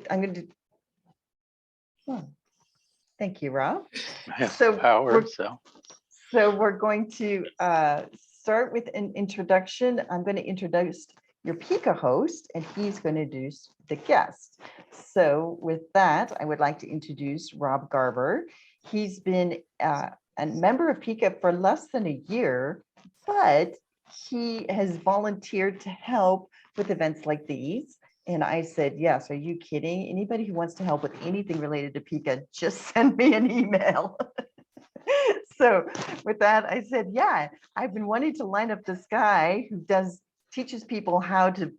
I'm going to thank you, Rob. So we're going to start with an introduction. I'm going to introduce your PICA host, and he's going to introduce the guest. So with that, I would like to introduce Rob Garber. He's been a member of PICA for less than a year, but he has volunteered to help with events like these. And I said, yes, are you kidding? Anybody who wants to help with anything related to PICA, just send me an email. So with that, I said, yeah, I've been wanting to line up this guy who teaches people how to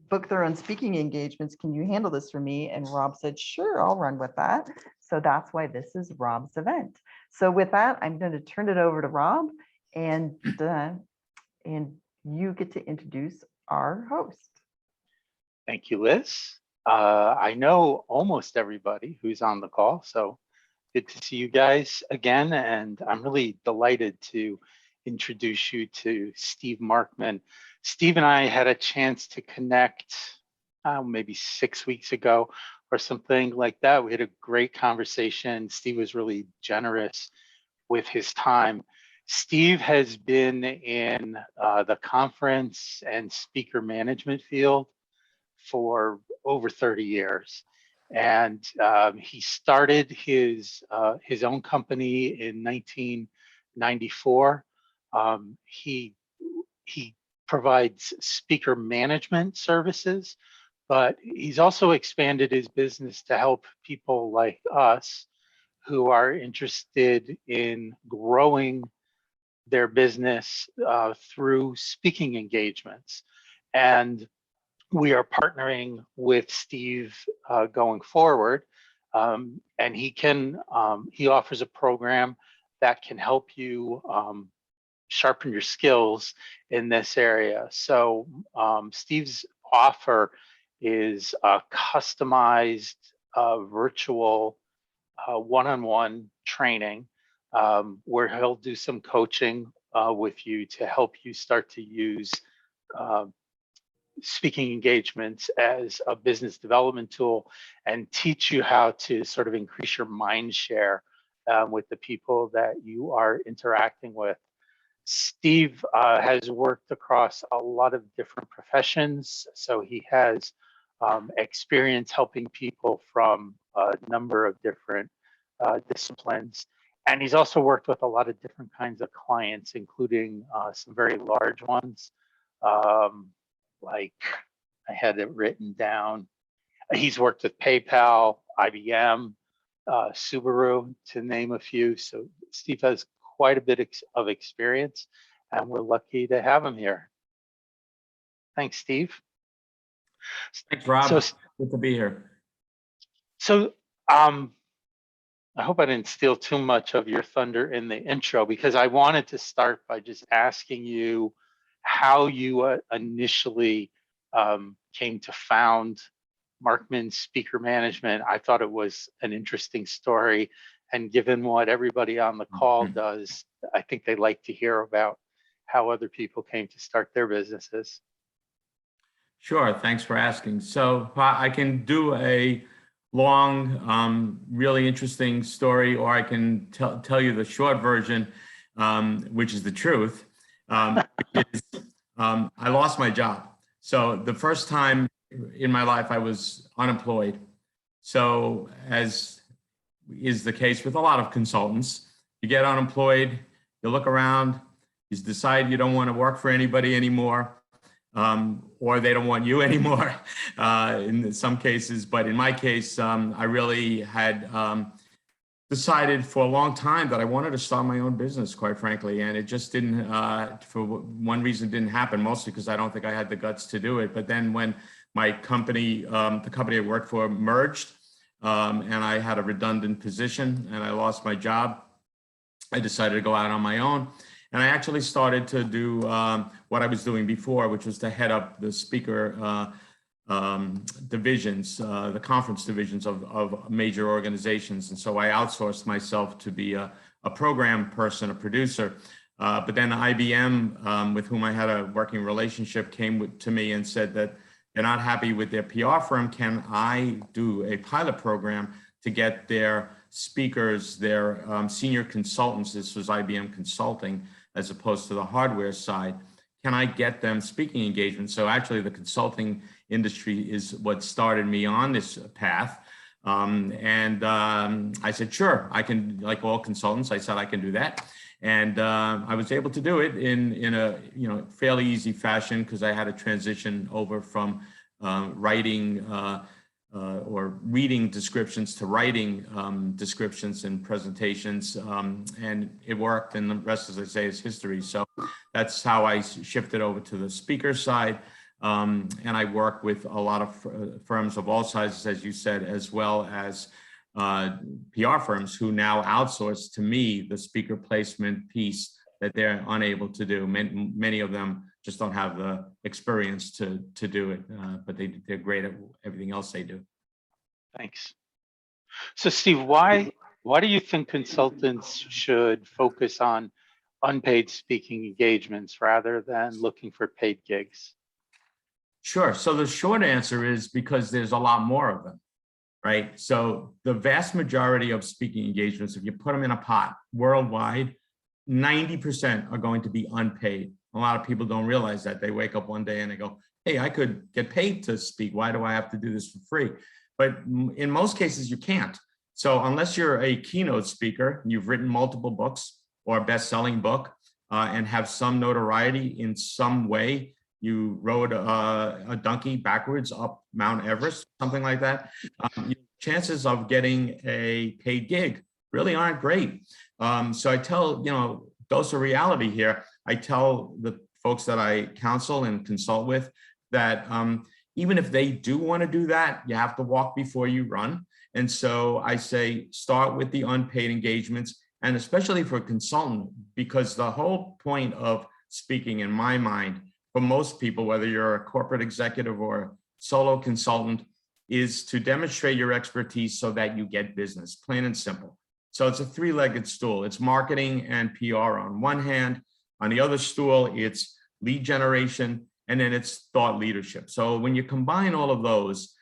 book their own speaking engagements. Can you handle this for me? And Rob said, sure, I'll run with that. So that's why this is Rob's event. So with that, I'm going to turn it over to Rob, and you get to introduce our host. Thank you, Liz. I know almost everybody who's on the call, so good to see you guys again. And I'm really delighted to introduce you to Steve Markman. Steve and I had a chance to connect maybe 6 weeks ago or something like that. We had a great conversation. Steve was really generous with his time. Steve has been in the conference and speaker management field for over 30 years. And he started his own company in 1994. He provides speaker management services, but he's also expanded his business to help people like us who are interested in growing their business through speaking engagements. And we are partnering with Steve going forward, and he offers a program that can help you sharpen your skills in this area. So Steve's offer is a customized virtual one-on-one training where he'll do some coaching with you to help you start to use speaking engagements as a business development tool and teach you how to sort of increase your mind share with the people that you are interacting with. Steve has worked across a lot of different professions, so he has experience helping people from a number of different disciplines. And he's also worked with a lot of different kinds of clients, including some very large ones. Like I had it written down. He's worked with PayPal, IBM, Subaru, to name a few. So Steve has quite a bit of experience, and we're lucky to have him here. Thanks, Steve. Thanks, Rob. So, good to be here. So I hope I didn't steal too much of your thunder in the intro, because I wanted to start by just asking you how you initially came to found Markman Speaker Management. I thought it was an interesting story, and given what everybody on the call does, I think they like to hear about how other people came to start their businesses. Sure, thanks for asking. So I can do a long, really interesting story, or I can tell you the short version, which is the truth. I lost my job. So the first time in my life I was unemployed. So as is the case with a lot of consultants, you get unemployed, you look around, you decide you don't want to work for anybody anymore, or they don't want you anymore in some cases. But in my case, I really had decided for a long time that I wanted to start my own business, quite frankly. And it just didn't, for one reason, didn't happen, mostly because I don't think I had the guts to do it. But then when my company, the company I worked for, merged, and I had a redundant position and I lost my job, I decided to go out on my own. And I actually started to do what I was doing before, which was to head up the speaker divisions, the conference divisions of major organizations. And so I outsourced myself to be a program person, a producer. But then IBM, with whom I had a working relationship, came to me and said that they're not happy with their PR firm, can I do a pilot program to get their speakers, their senior consultants, this was IBM Consulting as opposed to the hardware side, can I get them speaking engagements? So actually the consulting industry is what started me on this path. I said, sure, I can, like all consultants, I said I can do that. And I was able to do it in a fairly easy fashion because I had to transition over from writing or reading descriptions to writing descriptions and presentations, and it worked, and the rest, as I say, is history. So that's how I shifted over to the speaker side, and I work with a lot of firms of all sizes, as you said, as well as PR firms who now outsource to me the speaker placement piece that they're unable to do. Many of them just don't have the experience to do it, but they're great at everything else they do. Thanks. So Steve, why do you think consultants should focus on unpaid speaking engagements rather than looking for paid gigs? Sure. So the short answer is because there's a lot more of them, right? So the vast majority of speaking engagements, if you put them in a pot worldwide, 90% are going to be unpaid. A lot of people don't realize that. They wake up one day and they go, hey, I could get paid to speak. Why do I have to do this for free? But in most cases, you can't. So unless you're a keynote speaker, you've written multiple books or a best-selling book and have some notoriety in some way, you rode a donkey backwards up Mount Everest, something like that, chances of getting a paid gig really aren't great. So I tell, dose of reality here, I tell the folks that I counsel and consult with that even if they do want to do that, you have to walk before you run. And so I say, start with the unpaid engagements, and especially for a consultant, because the whole point of speaking, in my mind, for most people, whether you're a corporate executive or a solo consultant, is to demonstrate your expertise so that you get business, plain and simple. So it's a three-legged stool. It's marketing and PR on one hand. On the other stool, it's lead generation, and then it's thought leadership. So when you combine all of those,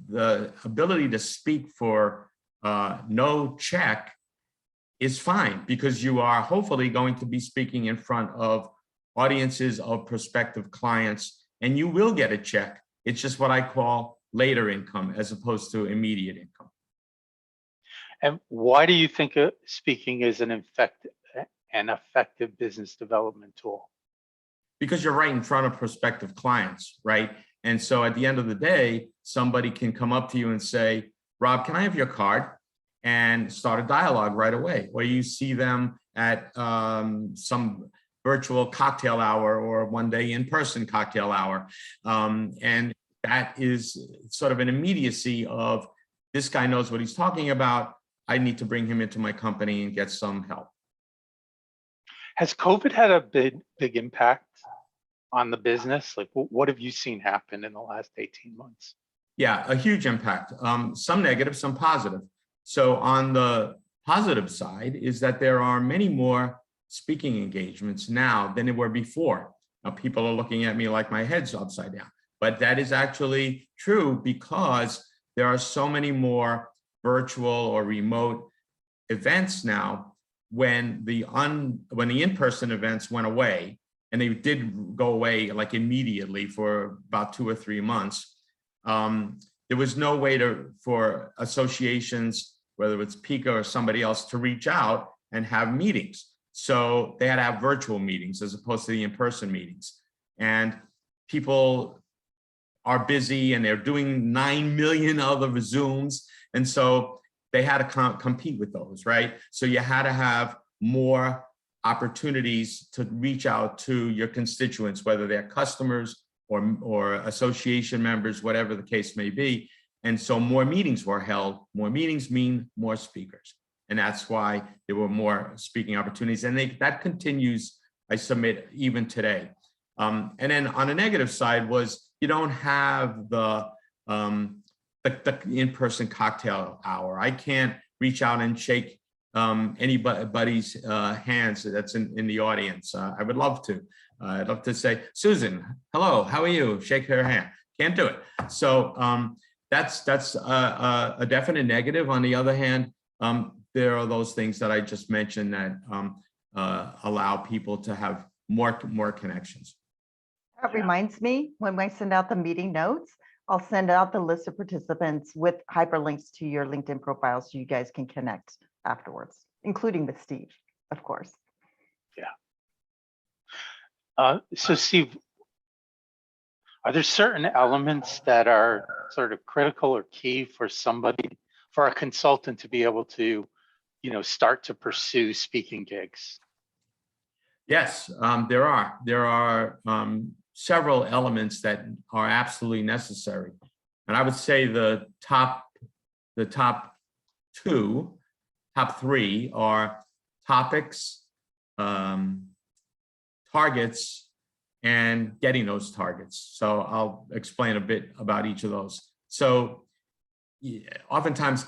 the ability to speak for no check is fine, because you are hopefully going to be speaking in front of audiences of prospective clients, and you will get a check. It's just what I call later income as opposed to immediate income. And why do you think speaking is an effective business development tool? Because you're right in front of prospective clients, right? And so at the end of the day, somebody can come up to you and say, Rob, can I have your card? And start a dialogue right away. Or you see them at some virtual cocktail hour or one day in-person cocktail hour. And that is sort of an immediacy of, this guy knows what he's talking about. I need to bring him into my company and get some help. Has COVID had a big impact on the business? Like, what have you seen happen in the last 18 months? Yeah, a huge impact. Some negative, some positive. So on the positive side is that there are many more speaking engagements now than there were before. Now people are looking at me like my head's upside down, but that is actually true because there are so many more virtual or remote events now. When the in-person events went away, and they did go away like immediately for about 2 or 3 months, there was no way for associations, whether it's PICA or somebody else, to reach out and have meetings. So they had to have virtual meetings as opposed to the in-person meetings. And people are busy and they're doing 9 million other Zooms. And so they had to compete with those, right? So you had to have more opportunities to reach out to your constituents, whether they're customers or association members, whatever the case may be. And so more meetings were held. More meetings mean more speakers. And that's why there were more speaking opportunities. And that continues, I submit, even today. And then on the negative side was you don't have the in-person cocktail hour. I can't reach out and shake anybody's hands that's in the audience. I would love to. I'd love to say, Susan, hello, how are you? Shake her hand. Can't do it. So that's a definite negative. On the other hand, there are those things that I just mentioned that allow people to have more connections. That reminds me, when I send out the meeting notes, I'll send out the list of participants with hyperlinks to your LinkedIn profile so you guys can connect afterwards, including with Steve, of course. So Steve, are there certain elements that are sort of critical or key for somebody, for a consultant to be able to, start to pursue speaking gigs? Yes, there are. There are several elements that are absolutely necessary. And I would say the top three are topics, targets, and getting those targets. So I'll explain a bit about each of those. So oftentimes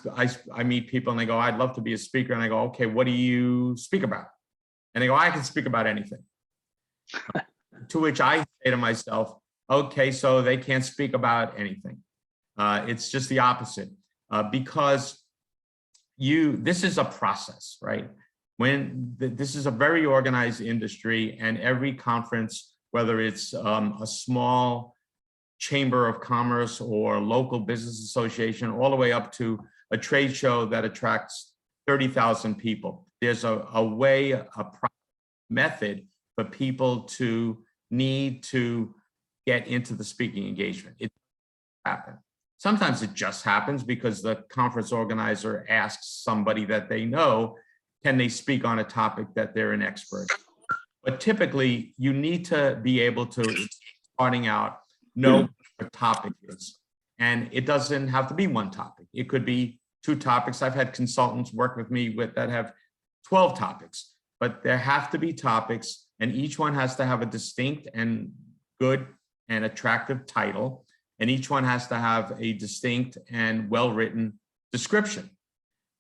I meet people and they go, I'd love to be a speaker. And I go, okay, what do you speak about? And they go, I can speak about anything. To which I say to myself, okay, so they can't speak about anything. It's just the opposite, because this is a process, right? This is a very organized industry, and every conference, whether it's a small chamber of commerce or local business association, all the way up to a trade show that attracts 30,000 people. There's a way, a method for people to need to get into the speaking engagement. It happens. Sometimes it just happens because the conference organizer asks somebody that they know, can they speak on a topic that they're an expert? But typically you need to be able to, starting out, know what the topic is. And it doesn't have to be one topic. It could be 2 topics. I've had consultants work with me that have 12 topics, but there have to be topics, and each one has to have a distinct and good and attractive title. And each one has to have a distinct and well-written description,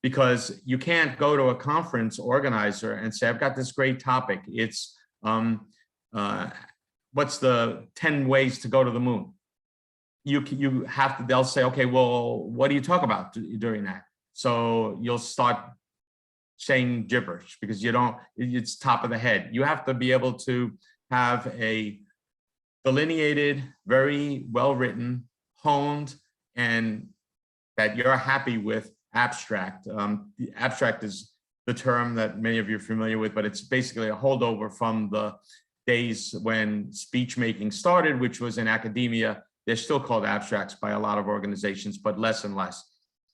because you can't go to a conference organizer and say, I've got this great topic. It's what's the 10 ways to go to the moon? You have to, they'll say, okay, well, what do you talk about during that? So you'll start saying gibberish because it's top of the head. You have to be able to have a delineated, very well-written, honed, and that you're happy with abstract. The abstract is the term that many of you are familiar with, but it's basically a holdover from the days when speech making started, which was in academia. They're still called abstracts by a lot of organizations, but less and less.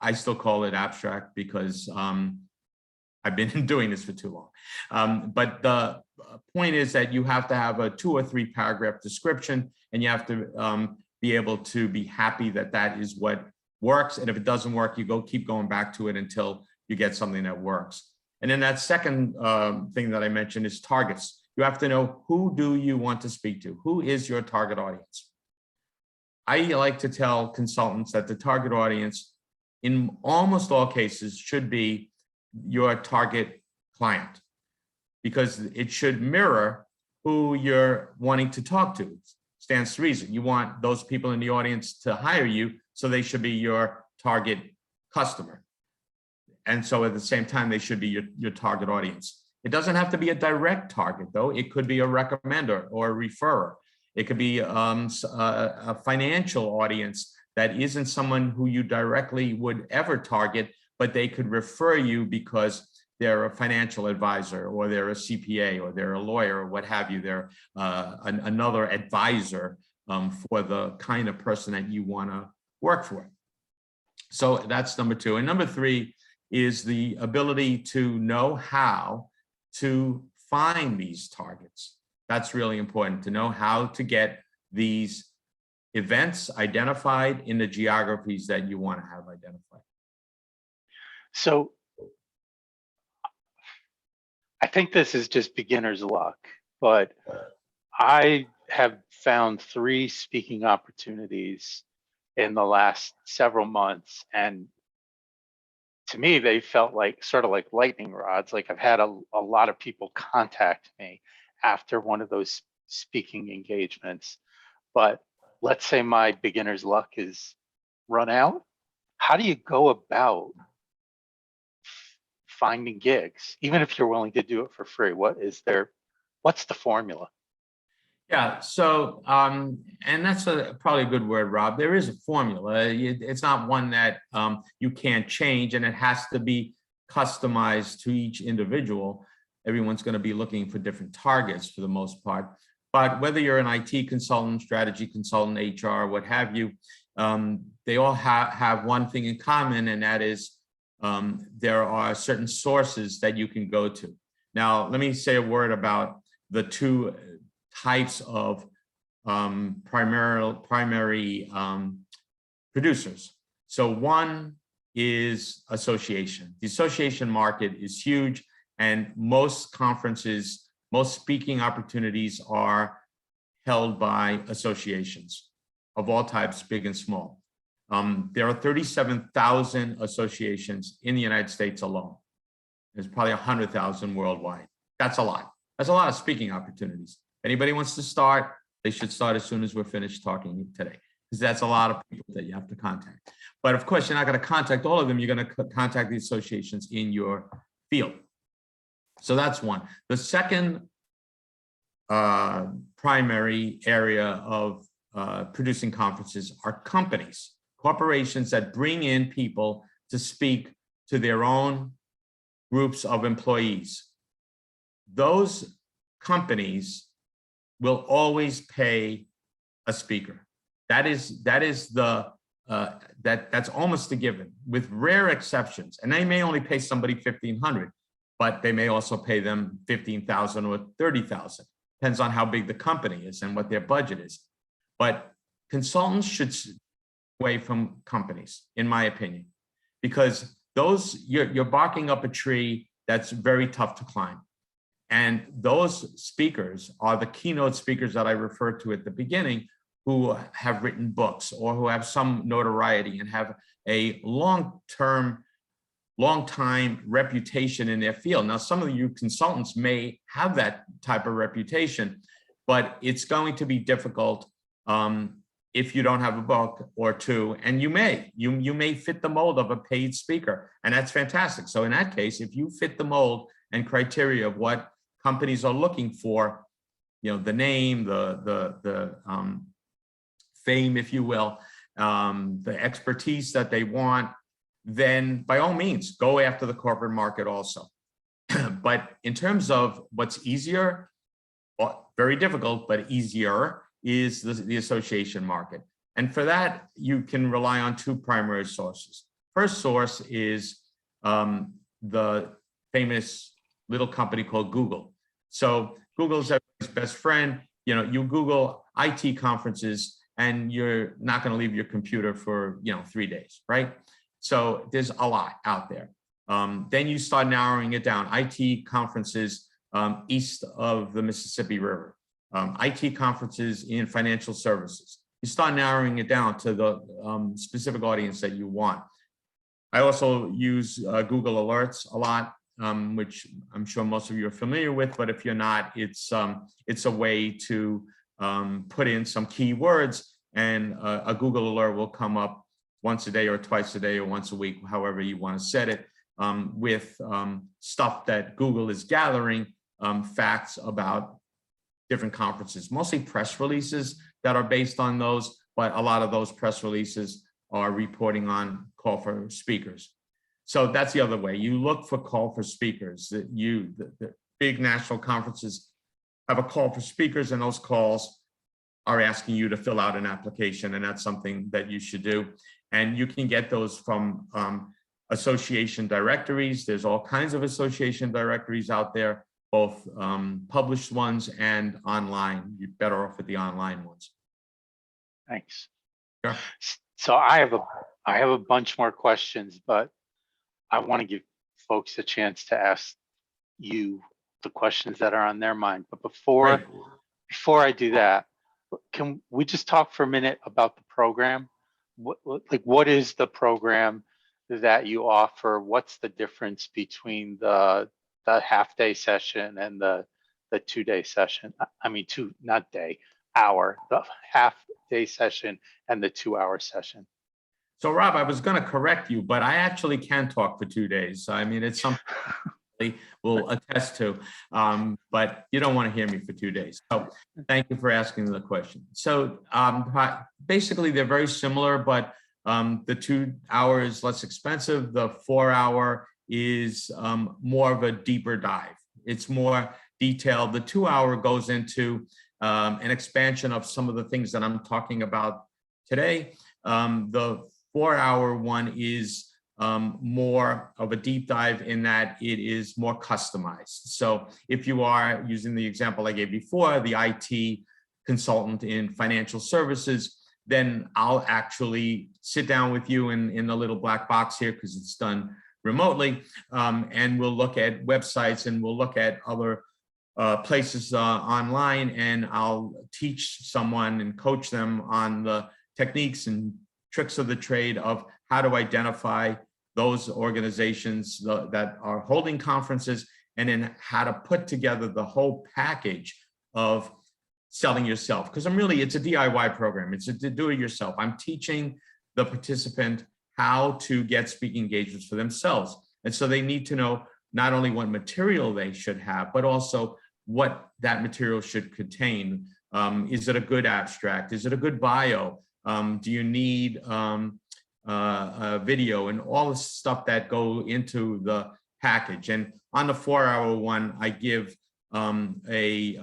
I still call it abstract because I've been doing this for too long. But the point is that you have to have a 2 or 3 paragraph description, and you have to be able to be happy that that is what works. And if it doesn't work, you keep going back to it until you get something that works. And then that second thing that I mentioned is targets. You have to know, who do you want to speak to? Who is your target audience? I like to tell consultants that the target audience in almost all cases should be your target client, because it should mirror who you're wanting to talk to. Stands to reason. You want those people in the audience to hire you, so they should be your target customer. And so at the same time, they should be your target audience. It doesn't have to be a direct target, though. It could be a recommender or a referrer. It could be a financial audience that isn't someone who you directly would ever target, but they could refer you because they're a financial advisor, or they're a CPA, or they're a lawyer, or what have you. They're another advisor for the kind of person that you want to work for. So that's number 2. And number 3 is the ability to know how to find these targets. That's really important, to know how to get these events identified in the geographies that you want to have identified. So I think this is just beginner's luck, but I have found 3 speaking opportunities in the last several months, and to me, they felt like sort of like lightning rods. Like I've had a lot of people contact me after one of those speaking engagements. But let's say my beginner's luck is run out. How do you go about finding gigs, even if you're willing to do it for free? What's the formula? Yeah, so, and that's probably a good word, Rob. There is a formula. It's not one that you can't change, and it has to be customized to each individual. Everyone's going to be looking for different targets for the most part. But whether you're an IT consultant, strategy consultant, HR, what have you, they all have one thing in common, and that is there are certain sources that you can go to. Now, let me say a word about the two types of primary producers. So one is association. The association market is huge, and most conferences, most speaking opportunities are held by associations of all types, big and small. There are 37,000 associations in the United States alone. There's probably 100,000 worldwide. That's a lot. That's a lot of speaking opportunities. If anybody wants to start, they should start as soon as we're finished talking today, because that's a lot of people that you have to contact. But of course, you're not going to contact all of them. You're going to contact the associations in your field. So that's one. The second primary area of producing conferences are companies, corporations that bring in people to speak to their own groups of employees. Those companies will always pay a speaker. That's almost a given, with rare exceptions. And they may only pay somebody $1,500, but they may also pay them $15,000 or $30,000. Depends on how big the company is and what their budget is. But consultants should stay away from companies, in my opinion, because you're barking up a tree that's very tough to climb. And those speakers are the keynote speakers that I referred to at the beginning, who have written books or who have some notoriety and have a long-time reputation in their field. Now, some of you consultants may have that type of reputation, but it's going to be difficult if you don't have a book or two, and you may fit the mold of a paid speaker, and that's fantastic. So in that case, if you fit the mold and criteria of what companies are looking for, the name, the fame, if you will, the expertise that they want, then by all means, go after the corporate market also. But in terms of what's easier, well, very difficult, but easier, is the association market. And for that, you can rely on two primary sources. First source is the famous little company called Google. So Google's everybody's best friend. You Google IT conferences and you're not going to leave your computer for 3 days, right? So there's a lot out there. Then you start narrowing it down. IT conferences east of the Mississippi River, IT conferences in financial services. You start narrowing it down to the specific audience that you want. I also use Google Alerts a lot, which I'm sure most of you are familiar with, but if you're not, it's a way to put in some keywords, and a Google alert will come up once a day or twice a day or once a week, however you want to set it, with stuff that Google is gathering, facts about different conferences, mostly press releases that are based on those, but a lot of those press releases are reporting on call for speakers. So that's the other way. You look for call for speakers. The big national conferences have a call for speakers, and those calls are asking you to fill out an application, and that's something that you should do. And you can get those from association directories. There's all kinds of association directories out there, both published ones and online. You're better off with the online ones. Thanks. Sure. So I have a bunch more questions, but I want to give folks a chance to ask you the questions that are on their mind. But before I do that, can we just talk for a minute about the program? What is the program that you offer? What's the difference between the half-day session and the 2-day session? I mean, not day, hour, the half-day session and the 2-hour session. So Rob, I was going to correct you, but I actually can talk for 2 days. I mean, it's something will attest to, but you don't want to hear me for 2 days. So thank you for asking the question. So basically they're very similar, but the 2 hours less expensive. The 4-hour is more of a deeper dive. It's more detailed. The 2-hour goes into an expansion of some of the things that I'm talking about today. The 4-hour one is more of a deep dive in that it is more customized. So if you are using the example I gave before, the IT consultant in financial services, then I'll actually sit down with you in the little black box here because it's done remotely, and we'll look at websites and we'll look at other places online, and I'll teach someone and coach them on the techniques and tricks of the trade of how to identify those organizations that are holding conferences, and then how to put together the whole package of selling yourself. Because it's a DIY program. It's a do-it-yourself. I'm teaching the participant how to get speaking engagements for themselves. And so they need to know not only what material they should have, but also what that material should contain. Is it a good abstract? Is it a good bio? Do you need a video and all the stuff that go into the package? And on the 4-hour one, I give a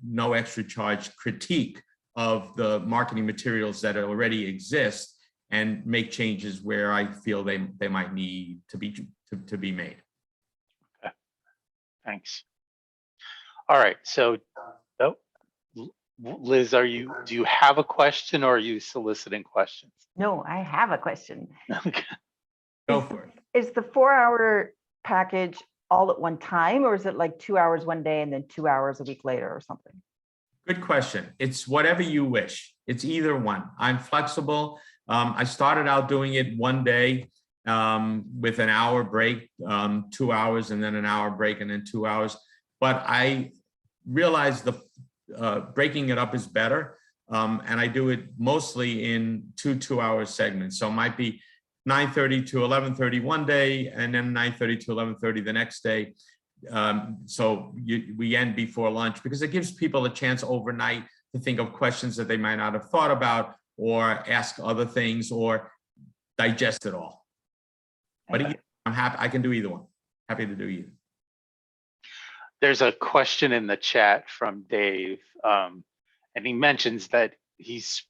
no extra charge critique of the marketing materials that already exist and make changes where I feel they might need to be made. Okay. Thanks. All right. So, Liz, do you have a question, or are you soliciting questions? No, I have a question. Okay. Go for it. Is the 4-hour package all at one time, or is it like 2 hours one day and then 2 hours a week later or something? Good question. It's whatever you wish. It's either one. I'm flexible. I started out doing it one day with an hour break, 2 hours, and then an hour break, and then 2 hours. But I realized the breaking it up is better. And I do it mostly in 2-2-hour segments. So it might be 9:30 to 11:30 one day, and then 9:30 to 11:30 the next day. So we end before lunch, because it gives people a chance overnight to think of questions that they might not have thought about, or ask other things, or digest it all. But I'm happy, I can do either one. Happy to do either. There's a question in the chat from Dave, and he mentions that he's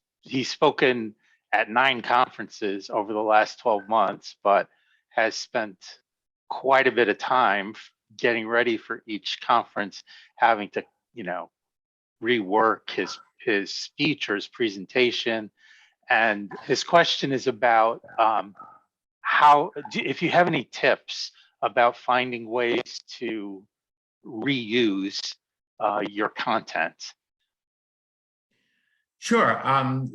spoken at 9 conferences over the last 12 months, but has spent quite a bit of time getting ready for each conference, having to, rework his speech or his presentation. And his question is about if you have any tips about finding ways to reuse your content. Sure.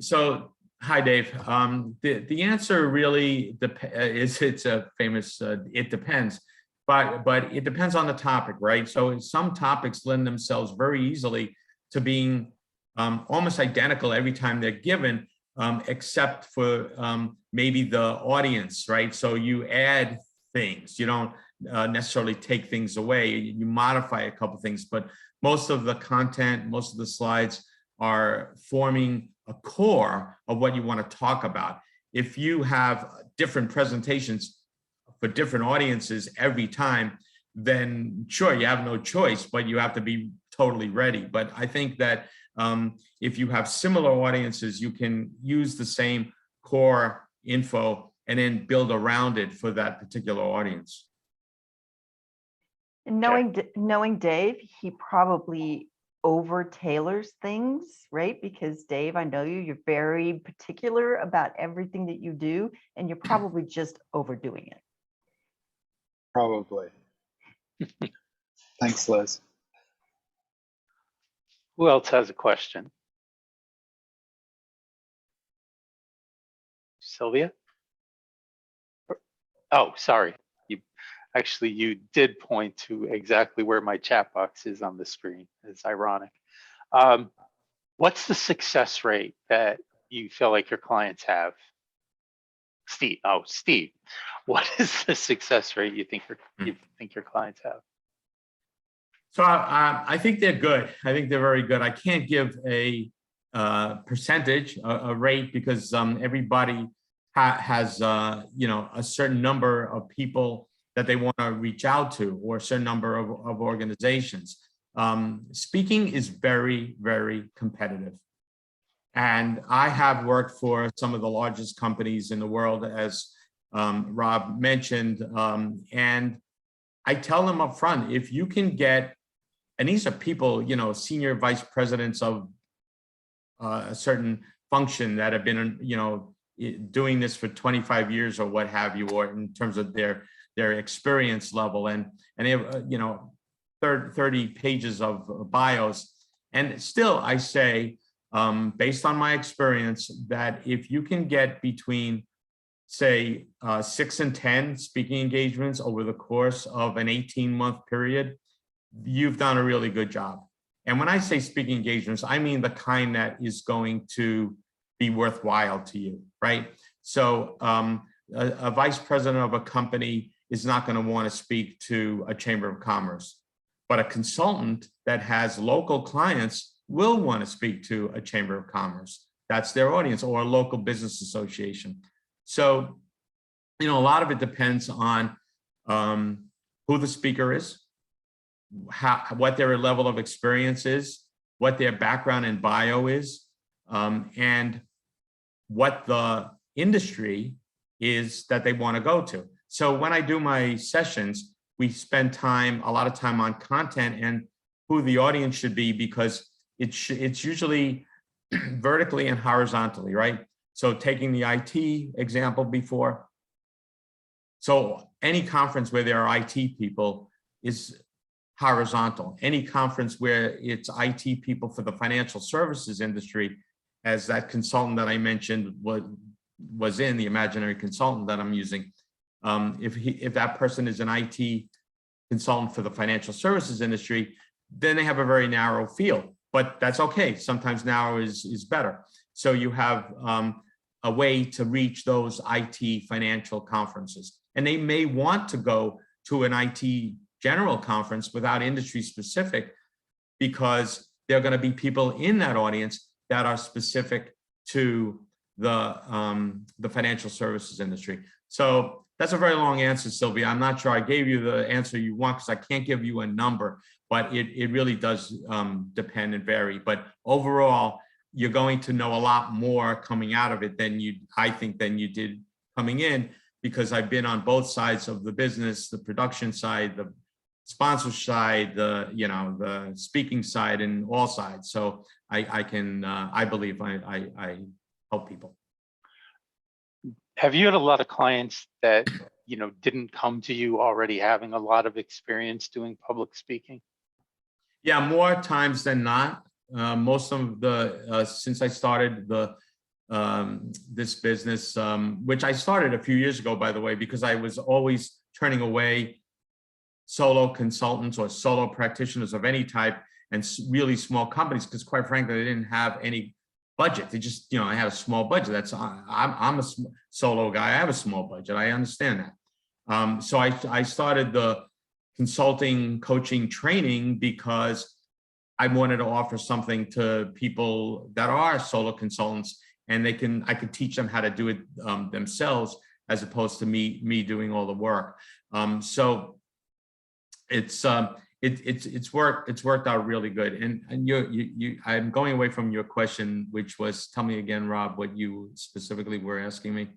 So, hi, Dave. The answer really it's a famous. It depends, but it depends on the topic, right? So some topics lend themselves very easily to being almost identical every time they're given, except for maybe the audience, right? So you add things. You don't necessarily take things away. You modify a couple things, but most of the content, most of the slides are forming a core of what you want to talk about. If you have different presentations for different audiences every time, then sure, you have no choice, but you have to be totally ready. But I think that if you have similar audiences, you can use the same core info and then build around it for that particular audience. And knowing Dave, he probably over tailors things, right? Because Dave, I know you're very particular about everything that you do, and you're probably just overdoing it. Probably. Thanks, Liz. Who else has a question? Sylvia? Oh, sorry. You did point to exactly where my chat box is on the screen. It's ironic. What's the success rate that you feel like your clients have? Steve, Steve, what is the success rate you think your clients have? So I think they're good. I think they're very good. I can't give a percentage, a rate, because everybody has you know, a certain number of people that they want to reach out to, or a certain number of organizations. Speaking is very, very competitive. And I have worked for some of the largest companies in the world, as Rob mentioned, and I tell them up front, if you can get, and these are people, you know, senior vice presidents of a certain function that have been, you know, doing this for 25 years or what have you, or in terms of their experience level, and they have, you know, 30 pages of bios. And still, I say, based on my experience, that if you can get between, say, 6 and 10 speaking engagements over the course of an 18-month period, you've done a really good job. And when I say speaking engagements, I mean the kind that is going to be worthwhile to you, right? So a vice president of a company is not going to want to speak to a chamber of commerce, but a consultant that has local clients will want to speak to a chamber of commerce. That's their audience, or a local business association. So, you know, a lot of it depends on who the speaker is, what their level of experience is, what their background and bio is, and what the industry is that they want to go to. So when I do my sessions, we spend a lot of time on content and who the audience should be, because it's usually vertically and horizontally, right? So taking the IT example before, so any conference where there are IT people is horizontal. Any conference where it's IT people for the financial services industry, as that consultant that I mentioned was in, the imaginary consultant that I'm using, if that person is an IT consultant for the financial services industry, then they have a very narrow field. But that's okay. Sometimes narrow is better. So you have a way to reach those IT financial conferences. And they may want to go to an IT general conference without industry specific, because there are going to be people in that audience that are specific to the financial services industry. So that's a very long answer, Sylvia. I'm not sure I gave you the answer you want, because I can't give you a number, but it really does depend and vary. But overall, you're going to know a lot more coming out of it than I think, than you did coming in, because I've been on both sides of the business, the production side, the sponsor side, the speaking side, and all sides. So I believe I help people. Have you had a lot of clients that, you know, didn't come to you already having a lot of experience doing public speaking? Yeah, more times than not. Most of the since I started this business, which I started a few years ago, by the way, because I was always turning away solo consultants or solo practitioners of any type, and really small companies, because quite frankly, they didn't have any budget. They just, you know, I had a small budget. I'm a solo guy. I have a small budget. I understand that. So I started the consulting, coaching, training because I wanted to offer something to people that are solo consultants, and I could teach them how to do it themselves, as opposed to me doing all the work. So it's worked out really good. And I'm going away from your question, which was, tell me again, Rob, what you specifically were asking me.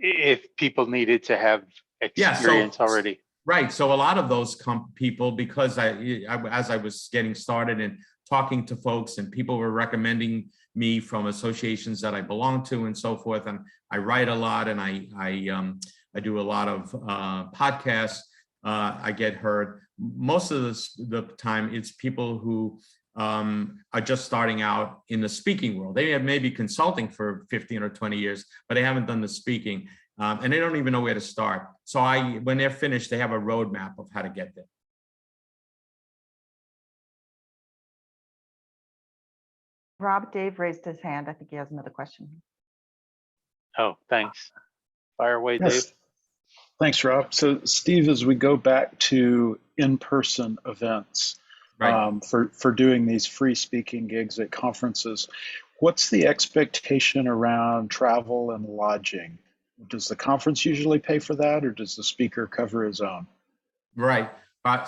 If people needed to have experience already. Right. So a lot of those people, because as I was getting started and talking to folks, and people were recommending me from associations that I belong to and so forth, and I write a lot, and I do a lot of podcasts. I get heard. Most of the time, it's people who are just starting out in the speaking world. They have maybe consulting for 15 or 20 years, but they haven't done the speaking, and they don't even know where to start. So when they're finished, they have a roadmap of how to get there. Rob, Dave raised his hand. I think he has another question. Oh, thanks. Fire away, Dave. Yes. Thanks, Rob. So, Steve, as we go back to in-person events, Right. for doing these free speaking gigs at conferences, what's the expectation around travel and lodging? Does the conference usually pay for that, or does the speaker cover his own? Right.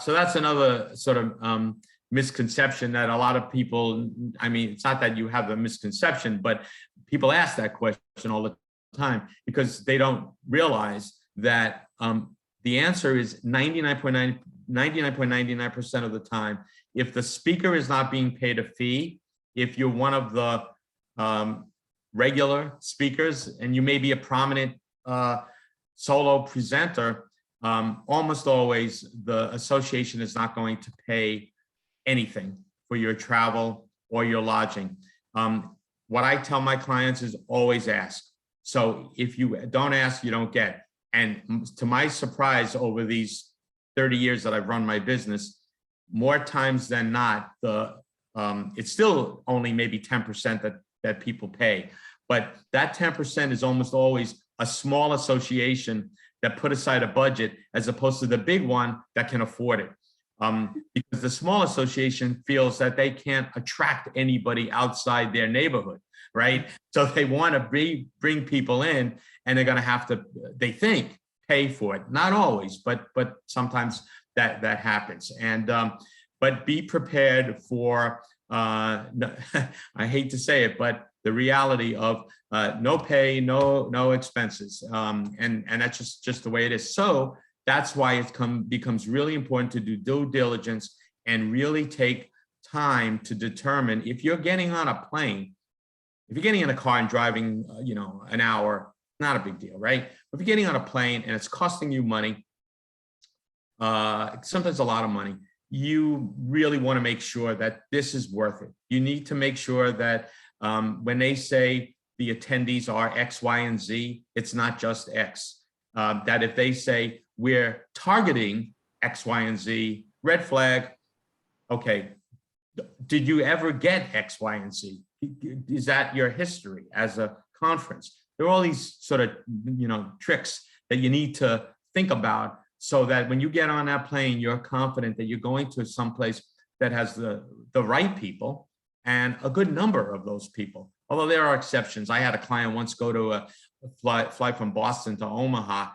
So that's another sort of misconception that a lot of people, I mean, it's not that you have a misconception, but people ask that question all the time because they don't realize that the answer is 99.99% of the time, if the speaker is not being paid a fee, if you're one of the regular speakers and you may be a prominent solo presenter, almost always the association is not going to pay anything for your travel or your lodging. What I tell my clients is always ask. So if you don't ask, you don't get. And to my surprise, over these 30 years that I've run my business, more times than not, it's still only maybe 10% that people pay. But that 10% is almost always a small association that put aside a budget as opposed to the big one that can afford it. Because the small association feels that they can't attract anybody outside their neighborhood, right? So they want to bring people in, and they're going to have to, they think, pay for it. Not always, but sometimes that happens. And but be prepared for, I hate to say it, but the reality of no pay, no expenses, and that's just the way it is. So that's why it becomes really important to do due diligence and really take time to determine if you're getting on a plane. If you're getting in a car and driving, an hour, not a big deal, right? If you're getting on a plane and it's costing you money, sometimes a lot of money, you really want to make sure that this is worth it. You need to make sure that when they say the attendees are X, Y, and Z, it's not just X. That if they say we're targeting X, Y, and Z, red flag, okay, did you ever get X, Y, and Z? Is that your history as a conference? There are all these sort of, tricks that you need to think about so that when you get on that plane, you're confident that you're going to someplace that has the right people and a good number of those people. Although there are exceptions. I had a client once go to a fly from Boston to Omaha,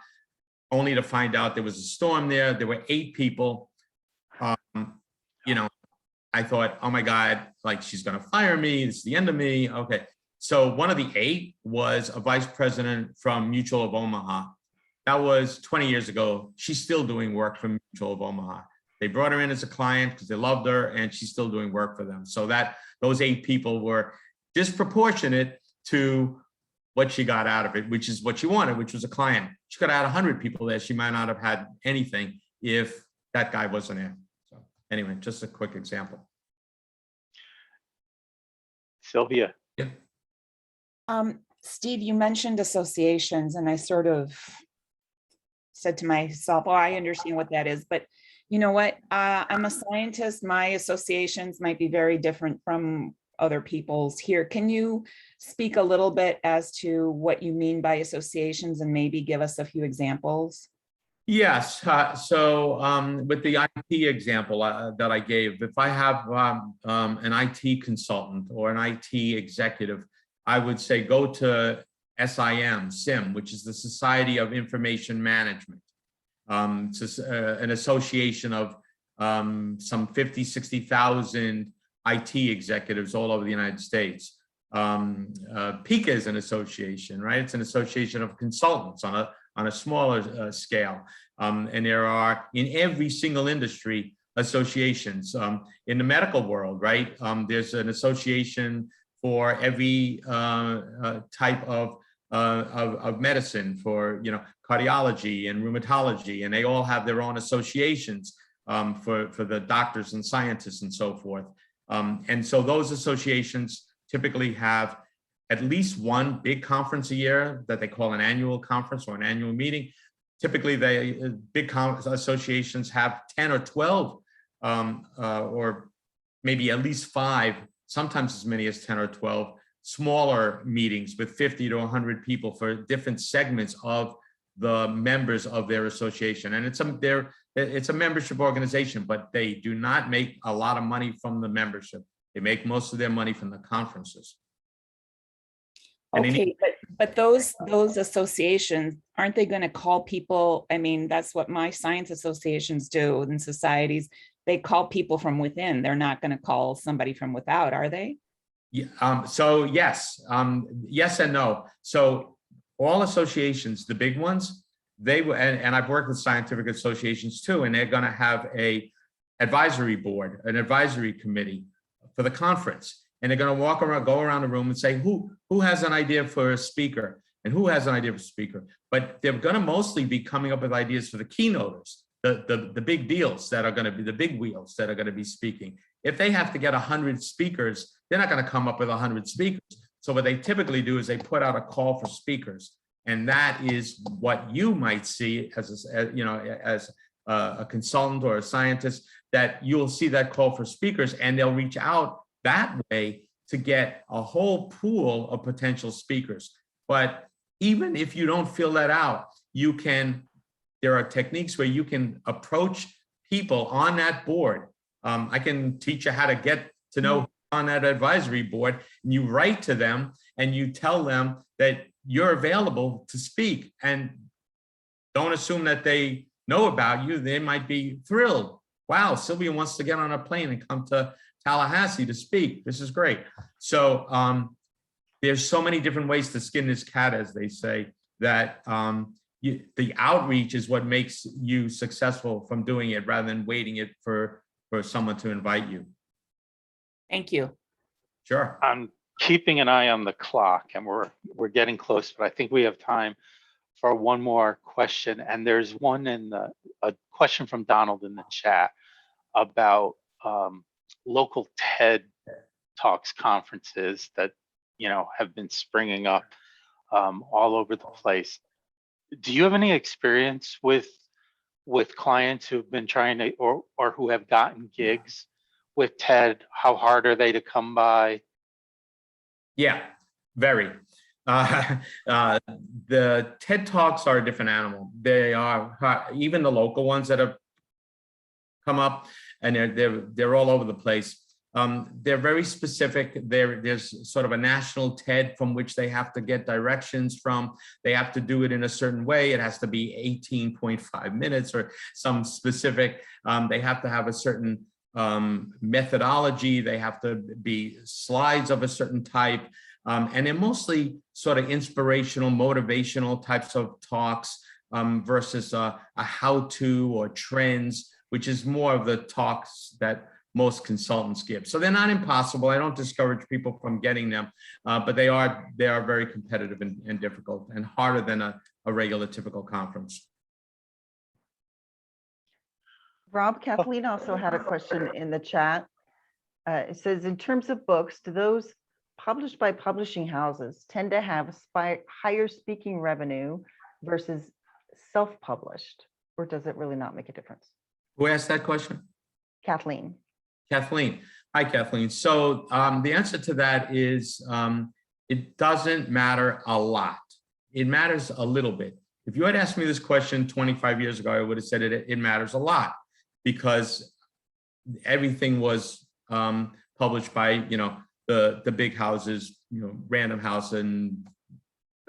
only to find out there was a storm there. There were 8 people. I thought, oh my God, like she's going to fire me. It's the end of me. Okay. So one of the 8 was a vice president from Mutual of Omaha. That was 20 years ago. She's still doing work for Mutual of Omaha. They brought her in as a client because they loved her, and she's still doing work for them. So those 8 people were disproportionate to what she got out of it, which is what she wanted, which was a client. She could have had 100 people there. She might not have had anything if that guy wasn't there. So anyway, just a quick example. Sylvia. Yeah. Steve, you mentioned associations, and I sort of said to myself, oh, I understand what that is, but you know what? I'm a scientist. My associations might be very different from other people's here. Can you speak a little bit as to what you mean by associations and maybe give us a few examples? Yes. So with the IT example that I gave, if I have an IT consultant or an IT executive, I would say go to SIM, which is the Society of Information Management. It's an association of some 50, 60,000 IT executives all over the United States. PICA is an association, right? It's an association of consultants on a smaller scale. And there are, in every single industry, associations. In the medical world, right? There's an association for every type of medicine, for cardiology and rheumatology, and they all have their own associations for the doctors and scientists and so forth. And so those associations typically have at least one big conference a year that they call an annual conference or an annual meeting. Typically, big associations have 10 or 12 or maybe at least 5 sometimes as many as 10 or 12 smaller meetings with 50 to 100 people for different segments of the members of their association. And it's a membership organization, but they do not make a lot of money from the membership. They make most of their money from the conferences. And Okay, but those associations, aren't they going to call people? I mean, that's what my science associations do and societies. They call people from within. They're not going to call somebody from without, are they? Yeah, so yes, yes and no. So all associations, the big ones, they will, and I've worked with scientific associations too, and they're going to have a advisory board, an advisory committee for the conference. And they're going to walk around, go around the room and say, who has an idea for a speaker and who has an idea for a speaker? But they're going to mostly be coming up with ideas for the keynoters, the big deals that are going to be the big wheels that are going to be speaking. If they have to get 100 speakers, they're not going to come up with 100 speakers. So what they typically do is they put out a call for speakers. And that is what you might see as a consultant or a scientist, that you'll see that call for speakers and they'll reach out that way to get a whole pool of potential speakers. But even if you don't fill that out, there are techniques where you can approach people on that board. I can teach you how to get to know who's on that advisory board, and you write to them and you tell them that you're available to speak, and don't assume that they know about you. They might be thrilled. Wow, Sylvia wants to get on a plane and come to Tallahassee to speak. This is great. So there's so many different ways to skin this cat, as they say, that the outreach is what makes you successful from doing it rather than waiting it for someone to invite you. Thank you. Sure. I'm keeping an eye on the clock, and we're getting close, but I think we have time for one more question. And there's one a question from Donald in the chat about local TED Talks conferences that have been springing up all over the place. Do you have any experience with clients who've been trying to or who have gotten gigs with TED? How hard are they to come by? Yeah, very. The TED Talks are a different animal. They are, even the local ones that have come up, and they're all over the place. They're very specific. There's sort of a national TED from which they have to get directions from. They have to do it in a certain way. It has to be 18.5 minutes or some specific. They have to have a certain methodology. They have to be slides of a certain type. And they're mostly sort of inspirational, motivational types of talks versus a how-to or trends, which is more of the talks that most consultants give. So they're not impossible. I don't discourage people from getting them, but they are very competitive and difficult and harder than a regular typical conference. Rob, Kathleen also had a question in the chat. It says, in terms of books, do those published by publishing houses tend to have higher speaking revenue versus self-published, or does it really not make a difference? Who asked that question? Kathleen. Kathleen. Hi, Kathleen. So the answer to that is it doesn't matter a lot. It matters a little bit. If you had asked me this question 25 years ago, I would have said it matters a lot, because everything was published by, the big houses, Random House and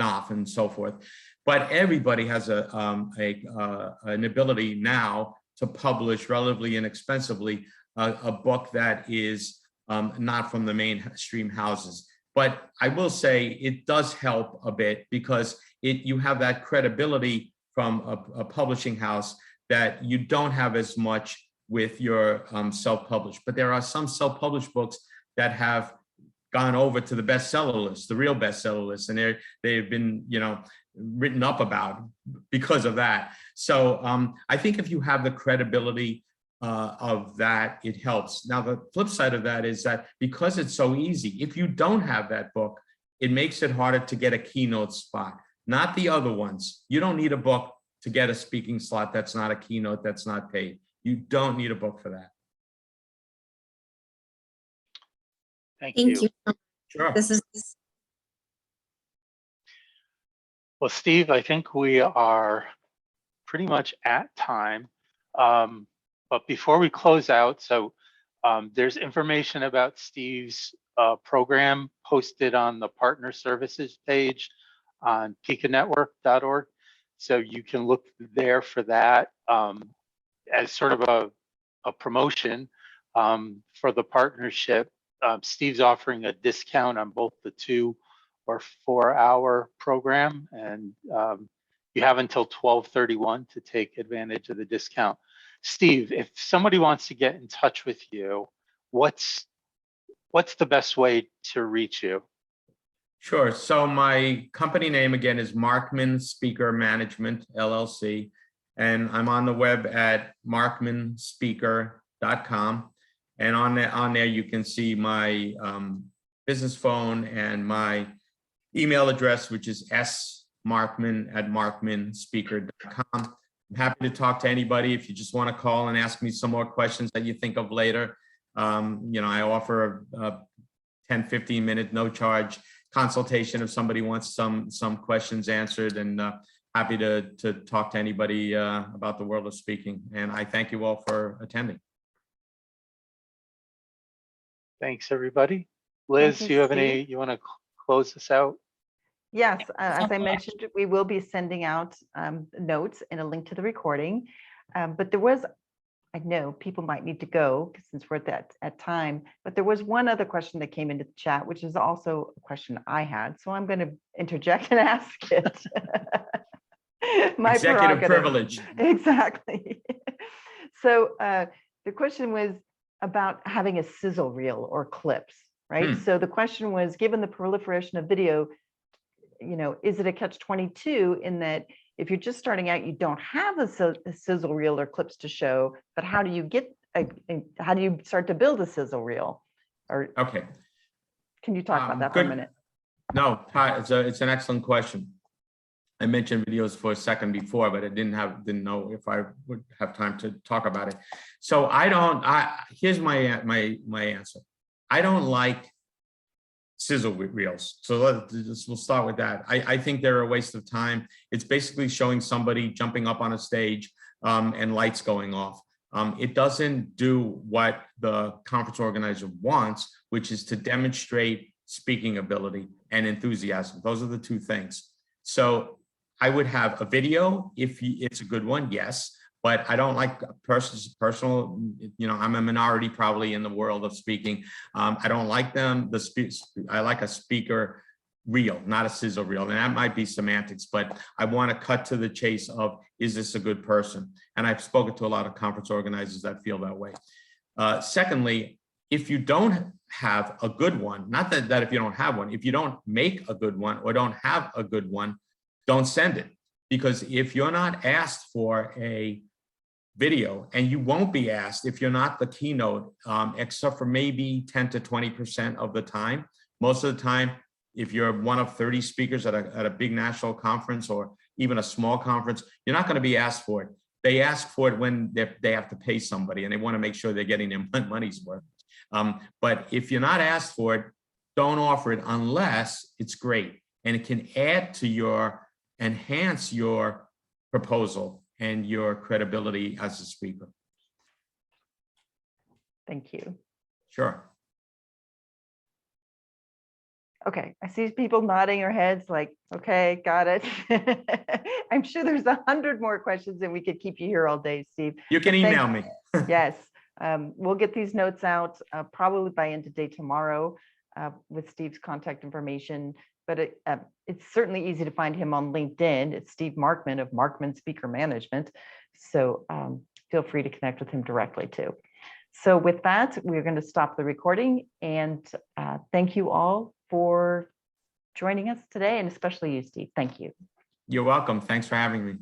Knopf and so forth. But everybody has an ability now to publish relatively inexpensively a book that is not from the mainstream houses. But I will say it does help a bit, because you have that credibility from a publishing house that you don't have as much with your self-published. But there are some self-published books that have gone over to the bestseller list, the real bestseller list, and they've been written up about because of that. So I think if you have the credibility of that, it helps. Now, the flip side of that is that because it's so easy, if you don't have that book, it makes it harder to get a keynote spot, not the other ones. You don't need a book to get a speaking slot that's not a keynote, that's not paid. You don't need a book for that. Thank Thank you. you. Sure. This is Well, Steve, I think we are pretty much at time. But before we close out, so there's information about Steve's program posted on the partner services page on picanetwork.org. So you can look there for that as sort of a promotion for the partnership. Steve's offering a discount on both the 2 or 4 hour program, and you have until 12/31 to take advantage of the discount. Steve, if somebody wants to get in touch with you, what's the best way to reach you? Sure. So my company name again is Markman Speaker Management, LLC. And I'm on the web at markmanspeaker.com. And on there you can see my business phone and my email address, which is smarkman@markmanspeaker.com. I'm happy to talk to anybody. If you just want to call and ask me some more questions that you think of later, I offer a 10-15 minute no charge consultation if somebody wants some questions answered, and happy to talk to anybody about the world of speaking. And I thank you all for attending. Thanks, everybody. Liz, Thank do you, you have Steve. you want to close this out? Yes, as I mentioned, we will be sending out notes and a link to the recording. But there was, I know people might need to go since we're at time, but there was one other question that came into the chat, which is also a question I had. So I'm going to interject and ask it. My Executive prerogative. privilege. Exactly. So the question was about having a sizzle reel or clips, right? So the question was, given the proliferation of video, is it a catch-22 in that if you're just starting out, you don't have a sizzle reel or clips to show, but how do you start to build a sizzle reel? Or Okay. can you talk about that for a minute? No, it's an excellent question. I mentioned videos for a second before, but I didn't know if I would have time to talk about it. So here's my answer. I don't like sizzle reels. So we'll start with that. I think they're a waste of time. It's basically showing somebody jumping up on a stage and lights going off. It doesn't do what the conference organizer wants, which is to demonstrate speaking ability and enthusiasm. Those are the two things. So I would have a video if it's a good one, yes. But I don't like personal, I'm a minority probably in the world of speaking. I don't like them. I like a speaker reel, not a sizzle reel. And that might be semantics, but I want to cut to the chase of, is this a good person? And I've spoken to a lot of conference organizers that feel that way. Secondly, if you don't have a good one, not that if you don't have one, if you don't make a good one or don't have a good one, don't send it. Because if you're not asked for a video, and you won't be asked if you're not the keynote, except for maybe 10 to 20% of the time. Most of the time, if you're one of 30 speakers at a big national conference or even a small conference, you're not going to be asked for it. They ask for it when they have to pay somebody and they want to make sure they're getting their money's worth. But if you're not asked for it, don't offer it unless it's great and it can add to enhance your proposal and your credibility as a speaker. Thank you. Sure. Okay, I see people nodding their heads like, okay, got it. I'm sure there's 100 more questions and we could keep you here all day, Steve. You can email me. Yes, we'll get these notes out probably by end of day tomorrow with Steve's contact information. But it's certainly easy to find him on LinkedIn. It's Steve Markman of Markman Speaker Management. So feel free to connect with him directly too. So with that, we're going to stop the recording and thank you all for joining us today, and especially you, Steve. Thank you. You're welcome. Thanks for having me.